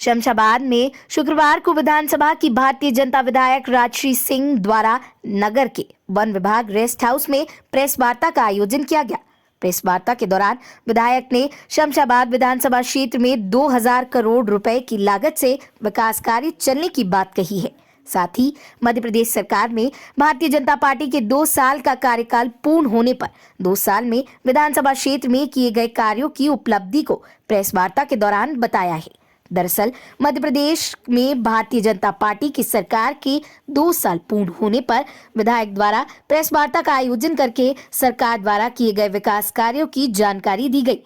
शमशाबाद में शुक्रवार को विधानसभा की भारतीय जनता विधायक राजश्री सिंह द्वारा नगर के वन विभाग रेस्ट हाउस में प्रेस वार्ता का आयोजन किया गया। प्रेस वार्ता के दौरान विधायक ने शमशाबाद विधानसभा क्षेत्र में 2000 करोड़ रुपए की लागत से विकास कार्य चलने की बात कही है। साथ ही मध्य प्रदेश सरकार में भारतीय जनता पार्टी के 2 साल का कार्यकाल पूर्ण होने पर 2 साल में विधानसभा क्षेत्र में किए गए कार्यों की उपलब्धि को प्रेस वार्ता के दौरान बताया है। दरअसल मध्य प्रदेश में भारतीय जनता पार्टी की सरकार के 2 साल पूर्ण होने पर विधायक द्वारा प्रेस वार्ता का आयोजन करके सरकार द्वारा किए गए विकास कार्यों की जानकारी दी गई।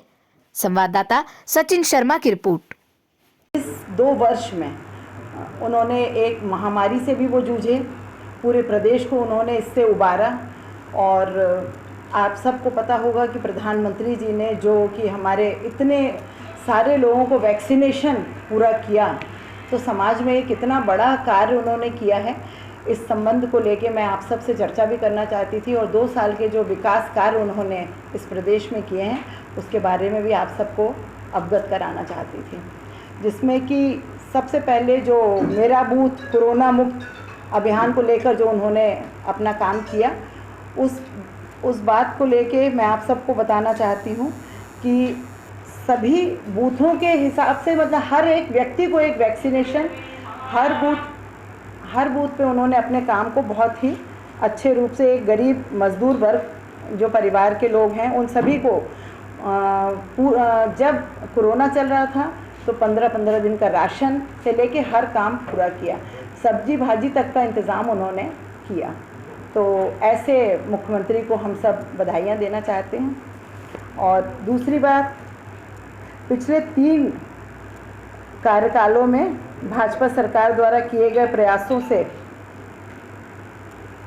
संवाददाता सचिन शर्मा की रिपोर्ट। इस 2 वर्ष में उन्होंने एक महामारी से भी वो जूझे, पूरे प्रदेश को उन्होंने इससे उबारा। और आप सबको पता होगा कि प्रधानमंत्री जी ने जो कि हमारे इतने सारे लोगों को वैक्सीनेशन पूरा किया, तो समाज में एक इतना बड़ा कार्य उन्होंने किया है। इस संबंध को लेके मैं आप सबसे चर्चा भी करना चाहती थी और 2 साल के जो विकास कार्य उन्होंने इस प्रदेश में किए हैं उसके बारे में भी आप सबको अवगत कराना चाहती थी, जिसमें कि सबसे पहले जो मेरा बूथ कोरोना मुक्त अभियान को लेकर जो उन्होंने अपना काम किया, उस बात को लेके मैं आप सबको बताना चाहती हूँ कि सभी बूथों के हिसाब से मतलब हर एक व्यक्ति को एक वैक्सीनेशन हर बूथ पे उन्होंने अपने काम को बहुत ही अच्छे रूप से एक गरीब मजदूर वर्ग जो परिवार के लोग हैं उन सभी को जब कोरोना चल रहा था तो 15-15 दिन का राशन से लेके हर काम पूरा किया, सब्जी भाजी तक का इंतज़ाम उन्होंने किया। तो ऐसे मुख्यमंत्री को हम सब बधाइयाँ देना चाहते हैं। और दूसरी बात, पिछले 3 कार्यकालों में भाजपा सरकार द्वारा किए गए प्रयासों से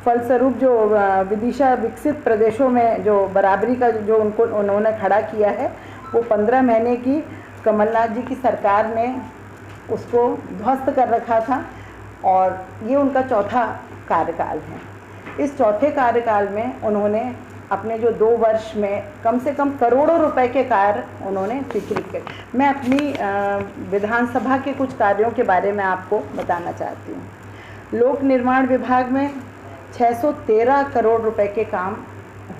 फलस्वरूप जो विदिशा विकसित प्रदेशों में जो बराबरी का जो उन्होंने खड़ा किया है, वो 15 महीने की कमलनाथ जी की सरकार ने उसको ध्वस्त कर रखा था और ये उनका चौथा कार्यकाल है। इस चौथे कार्यकाल में उन्होंने अपने जो 2 वर्ष में कम से कम करोड़ों रुपए के कार्य उन्होंने स्वीकृत किए। मैं अपनी विधानसभा के कुछ कार्यों के बारे में आपको बताना चाहती हूँ। लोक निर्माण विभाग में 613 करोड़ रुपए के काम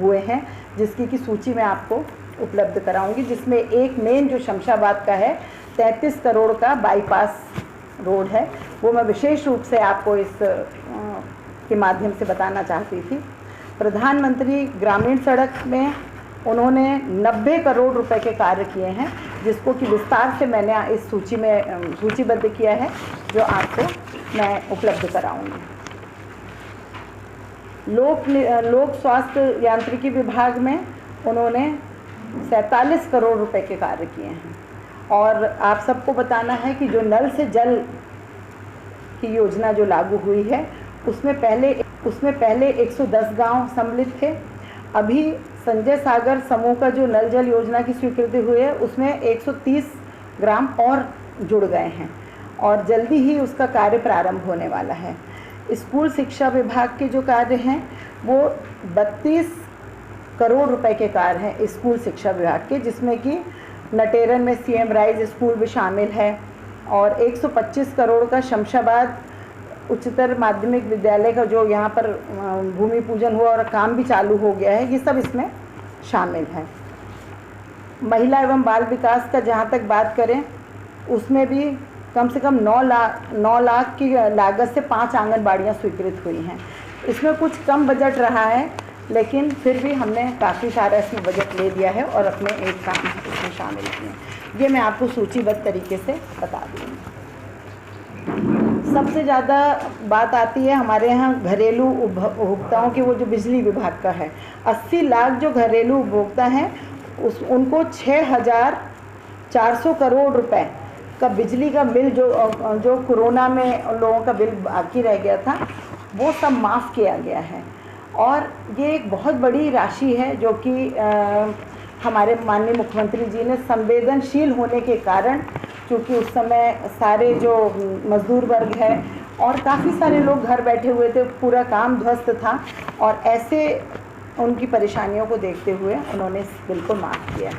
हुए हैं, जिसकी की सूची मैं आपको उपलब्ध कराऊंगी, जिसमें एक मेन जो शमशाबाद का है 33 करोड़ का बाईपास रोड है, वो मैं विशेष रूप से आपको इस के माध्यम से बताना चाहती थी। प्रधानमंत्री ग्रामीण सड़क में उन्होंने 90 करोड़ रुपए के कार्य किए हैं, जिसको कि विस्तार से मैंने इस सूची में सूचीबद्ध किया है, जो आपको मैं उपलब्ध कराऊंगी। लोक स्वास्थ्य यांत्रिकी विभाग में उन्होंने 47 करोड़ रुपए के कार्य किए हैं। और आप सबको बताना है कि जो नल से जल की योजना जो लागू हुई है, उसमें पहले 110 गांव सम्मिलित थे। अभी संजय सागर समूह का जो नल जल योजना की स्वीकृति हुई है, उसमें 130 ग्राम और जुड़ गए हैं और जल्दी ही उसका कार्य प्रारंभ होने वाला है। स्कूल शिक्षा विभाग के जो कार्य हैं वो 32 करोड़ रुपए के कार्य हैं स्कूल शिक्षा विभाग के, जिसमें कि नटेरन में सीएम राइज स्कूल भी शामिल है और 125 करोड़ का शमशाबाद उच्चतर माध्यमिक विद्यालय का जो यहाँ पर भूमि पूजन हुआ और काम भी चालू हो गया है, ये सब इसमें शामिल है। महिला एवं बाल विकास का जहाँ तक बात करें, उसमें भी कम से कम 9 लाख की लागत से 5 आंगनबाड़ियाँ स्वीकृत हुई हैं। इसमें कुछ कम बजट रहा है, लेकिन फिर भी हमने काफ़ी सारा इसमें बजट ले दिया है और अपने एक काम इसमें शामिल किए। ये मैं आपको सूचीबद्ध तरीके से बता दूँगी। सबसे ज़्यादा बात आती है हमारे यहाँ घरेलू उपभोक्ताओं की, वो जो बिजली विभाग का है। 80 लाख जो घरेलू उपभोक्ता हैं उनको 6400 करोड़ रुपए का बिजली का बिल जो कोरोना में लोगों का बिल बाकी रह गया था, वो सब माफ़ किया गया है। और ये एक बहुत बड़ी राशि है जो कि हमारे माननीय मुख्यमंत्री जी ने संवेदनशील होने के कारण, क्योंकि उस समय सारे जो मजदूर वर्ग है और काफ़ी सारे लोग घर बैठे हुए थे, पूरा काम ध्वस्त था, और ऐसे उनकी परेशानियों को देखते हुए उन्होंने इस बिल को माफ़ किया।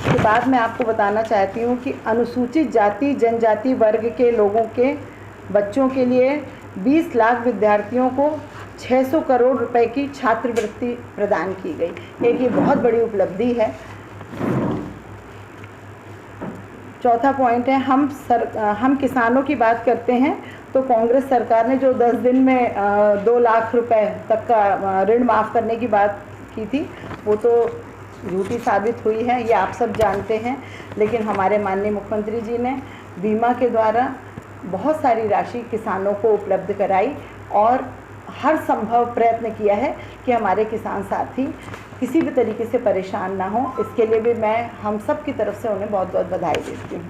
उसके बाद मैं आपको बताना चाहती हूँ कि अनुसूचित जाति जनजाति वर्ग के लोगों के बच्चों के लिए 20 लाख विद्यार्थियों को 600 करोड़ रुपए की छात्रवृत्ति प्रदान की गई। एक ये बहुत बड़ी उपलब्धि है। चौथा पॉइंट है, हम किसानों की बात करते हैं तो कांग्रेस सरकार ने जो 10 दिन में 2 लाख रुपए तक का ऋण माफ़ करने की बात की थी, वो तो झूठी साबित हुई है, ये आप सब जानते हैं। लेकिन हमारे माननीय मुख्यमंत्री जी ने बीमा के द्वारा बहुत सारी राशि किसानों को उपलब्ध कराई और हर संभव प्रयत्न किया है कि हमारे किसान साथी किसी भी तरीके से परेशान ना हो। इसके लिए भी मैं हम सब की तरफ से उन्हें बहुत बहुत बधाई देती हूँ।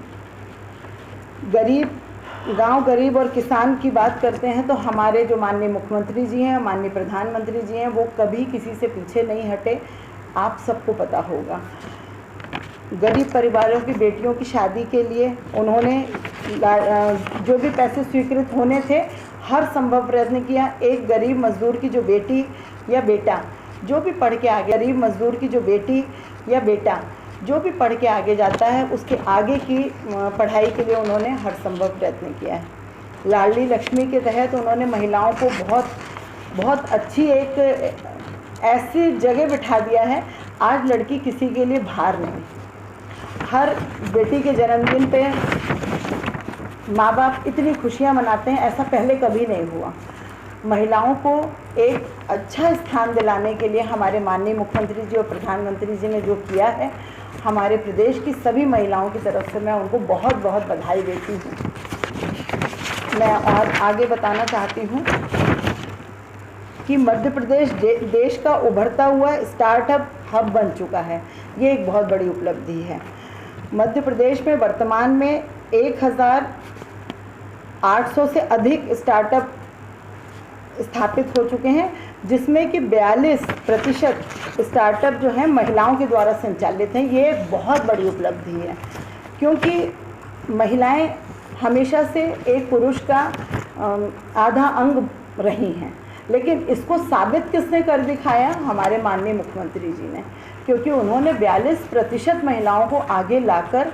गरीब और किसान की बात करते हैं तो हमारे जो माननीय मुख्यमंत्री जी हैं, माननीय प्रधानमंत्री जी हैं, वो कभी किसी से पीछे नहीं हटे, आप सबको पता होगा। गरीब परिवारों की बेटियों की शादी के लिए उन्होंने जो भी पैसे स्वीकृत होने थे हर संभव प्रयत्न किया। एक गरीब मजदूर की जो बेटी या बेटा जो भी पढ़ के आगे, गरीब मजदूर की जो बेटी या बेटा जो भी पढ़ के आगे जाता है, उसके आगे की पढ़ाई के लिए उन्होंने हर संभव प्रयत्न किया है। लाडली लक्ष्मी के तहत उन्होंने महिलाओं को बहुत अच्छी एक ऐसी जगह बिठा दिया है, आज लड़की किसी के लिए भार नहीं। हर बेटी के जन्मदिन पे माँ बाप इतनी खुशियाँ मनाते हैं, ऐसा पहले कभी नहीं हुआ। महिलाओं को एक अच्छा स्थान दिलाने के लिए हमारे माननीय मुख्यमंत्री जी और प्रधानमंत्री जी ने जो किया है, हमारे प्रदेश की सभी महिलाओं की तरफ से मैं उनको बहुत बहुत बधाई देती हूँ। मैं और आगे बताना चाहती हूँ कि मध्य प्रदेश देश का उभरता हुआ स्टार्टअप हब बन चुका है। ये एक बहुत बड़ी उपलब्धि है। मध्य प्रदेश में वर्तमान में 1800 से अधिक स्टार्टअप स्थापित हो चुके हैं, जिसमें कि 42% स्टार्टअप जो हैं महिलाओं के द्वारा संचालित हैं। ये एक बहुत बड़ी उपलब्धि है, क्योंकि महिलाएं हमेशा से एक पुरुष का आधा अंग रही हैं। लेकिन इसको साबित किसने कर दिखाया? हमारे माननीय मुख्यमंत्री जी ने, क्योंकि उन्होंने 42% महिलाओं को आगे लाकर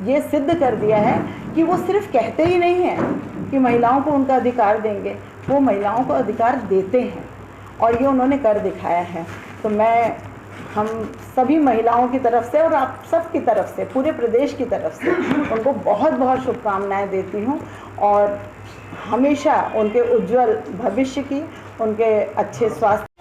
ये सिद्ध कर दिया है कि वो सिर्फ कहते ही नहीं हैं कि महिलाओं को उनका अधिकार देंगे, वो महिलाओं को अधिकार देते हैं और ये उन्होंने कर दिखाया है। तो मैं हम सभी महिलाओं की तरफ से और आप सब की तरफ से, पूरे प्रदेश की तरफ से उनको बहुत बहुत शुभकामनाएं देती हूँ और हमेशा उनके उज्जवल भविष्य की, उनके अच्छे स्वास्थ्य